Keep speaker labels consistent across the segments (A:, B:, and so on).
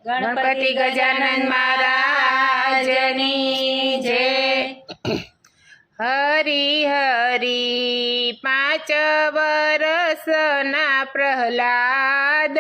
A: ગણપતિ ગજાનન મહારાજની જય। હરી હરી 5 વરસના પ્રહલાદ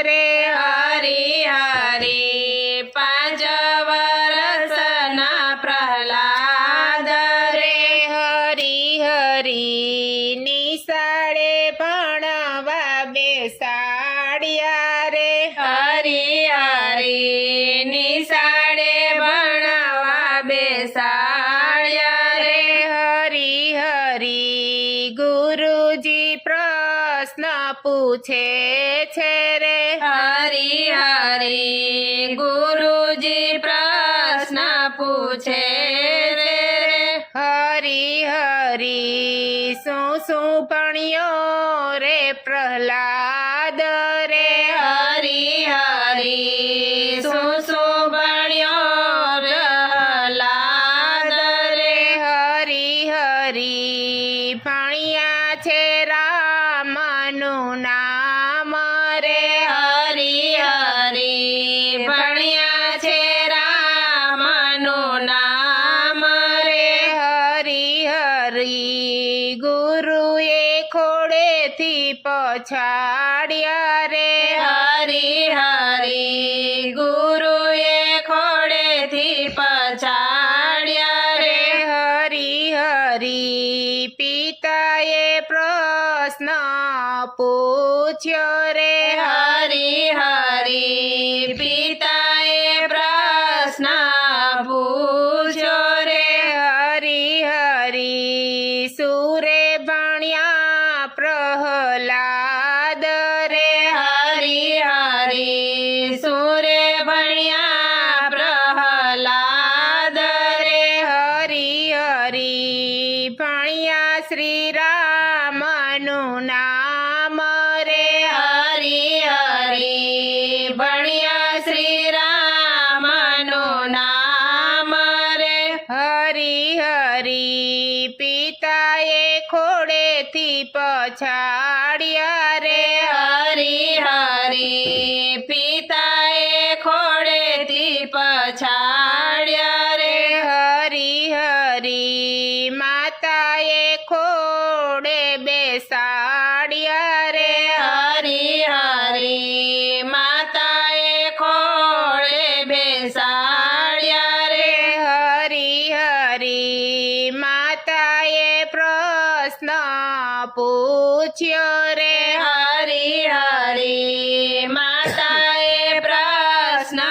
A: રે,
B: હરી હરી 5 વરસના પ્રહલાદ રે,
A: હરી હરી નિશાળે ભણવા બેસાડ્યા રે,
B: હરી હરી નિશાળે ભણવા બેસાડ્યા રે,
A: હરી હરી ગુરુજી પ્રશ્ન પૂછે છે રે,
B: હરી હરી ગુરુજી પ્રશ્ન પૂછે રે,
A: હરી હરી શું ભણ્યો રે પ્રહલાદ રે,
B: હરી હરી શું ભણ્યો પ્રહલાદ રે,
A: હરી હરી ભણ્યા છે રામનું નામ રે,
B: હરી હરી ભણ્યા છે રામનું નામ રે,
A: હરી હરી ગુરુએ ખોડેથી પછાડ્યા રે,
B: હરી હરી ગુરુએ ખોડેથી પછાડ્યા રે,
A: હરી હરી પિતાએ પ્રશ્ન પૂછ્યો રે,
B: હરી હરી પિતાએ પ્રશ્ન પૂછ્યો રે,
A: હરી હરી સુરે ભણ્યા પ્રહલાદ રે,
B: હરી હરી સુરે ભણ્યા પ્રહલાદ રે,
A: હરી હરી ભણ્યા શ્રી રામનું નામ રે,
B: હરી હરી ભણ્યા શ્રી રામનું નામ રે,
A: હરી હરી પિતાએ ખોડેથી પછાડ્યા રે,
B: હરી હરી પિતાએ ખોડેથી પછાડ્યા રે,
A: હરી હરી માતાએ ખોડે બેસાડ્યા રે,
B: હરી હરી માતાએ ખોળે બેસાડ્યા રે,
A: હરી હરી માતાએ પ્રશ્ન પૂછ્યો રે,
B: હરી હરી માતાએ પ્રશ્ન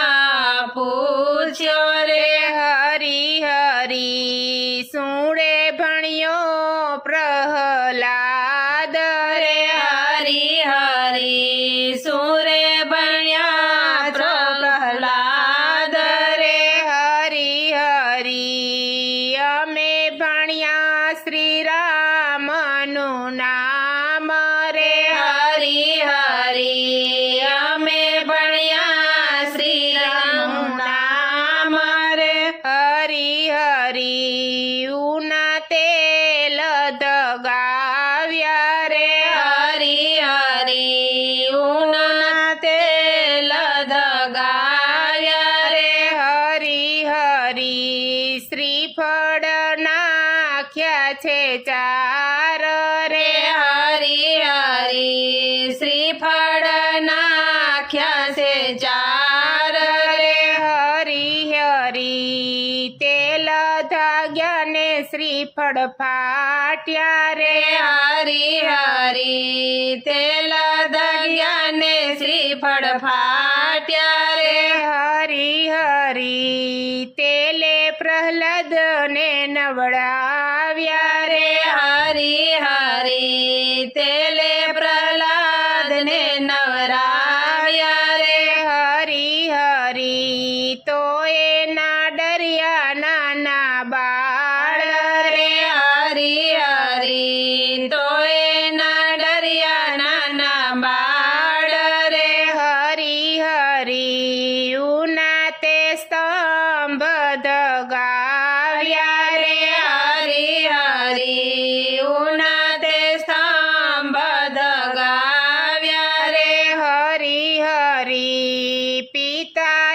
B: પૂછ્યો રે,
A: હરી હરી સુણે ભણ્યો પ્રહલાદ રે,
B: હરી હરી સુરે ભણ્યા પ્રહલાદ રે,
A: હરી હરી અમે ભણ્યા શ્રી રામનું નામ રે,
B: હરી હરી અમે ભણ્યા શ્રી રામનું નામ રે,
A: હરી હરી ઉના તેલ દગાવ્યા રે,
B: હરી હરી ઉના તેલ દગાવ્યા રે,
A: હરી હરી શ્રીફળ નાખ્યા છે 4 રે,
B: હરી હરી શ્રીફળ નાખ્યા છે 4 રે,
A: હરી હરી તેલ ધાગ્યા ને શ્રીફળ ફાટ્યા રે,
B: હરી હરી તેલ દગ્યા ને શ્રીફળ ફાટ્યા રે,
A: હરી હરી તેલે પ્રહલાદ ને નવડાવ્યા રે,
B: હરી હરી તેલે પ્રહલાદ ને નવરાવ્યા રે,
A: હરી હરી તો એના ડર્યા નાના બાળ રે,
B: હરી હરી તો એના ડર્યા નાના બાળ રે,
A: હરી હરી ઉના તે સ્તંભ દગાવ્યા રે,
B: હરી હરી ઉના તે સ્તંભ દગાવ્યા રે,
A: હરી હરી પિતા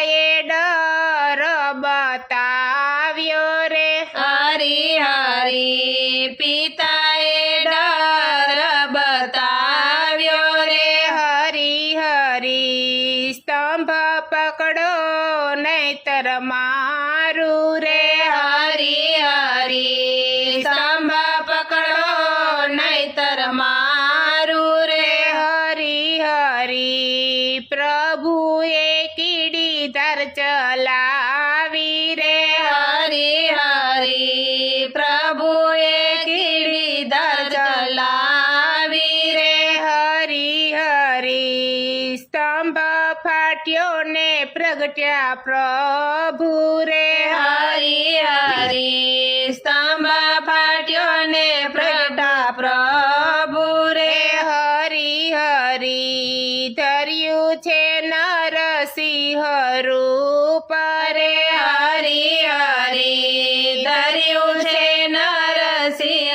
A: સ્તંભ પકડો નહીતર મારું રે
B: હરી હરી સ્તંભ પકડો નહીતર મારું રે
A: હરી હરી પ્રભુએ કીડી ધાર ચલાવી રે
B: હરી હરી પ્રભુએ કીડી ધાર ચલાવી રે
A: હરી હરી સ્તંભ ફાટ્યો ને પ્રગટ્યા પ્રભુ રે
B: હરી હરી સ્તંભ ફાટ્યો ને પ્રગટા પ્રભુ રે
A: હરી હરી ધર્યું છે નરસિંહ રૂપ રે
B: હરી હરી ધર્યું છે નરસિંહ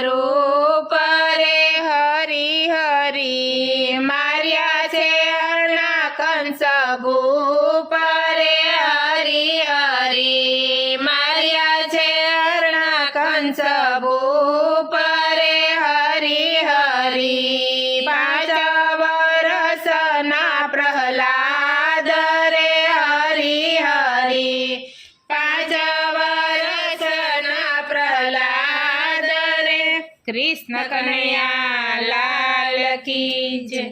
B: રૂપ રે
A: હરી હરી માર્યા છે અણા કંસ ભૂપ
B: રે હરી હરી માર્યા છે અરણા કંસ ભૂપ રે હરી હરી
A: પાંચ વરસના પ્રહલાદ રે હરી હરી પાંચ વરસના પ્રહલાદ રે કૃષ્ણ કનૈયા લાલ કી જય.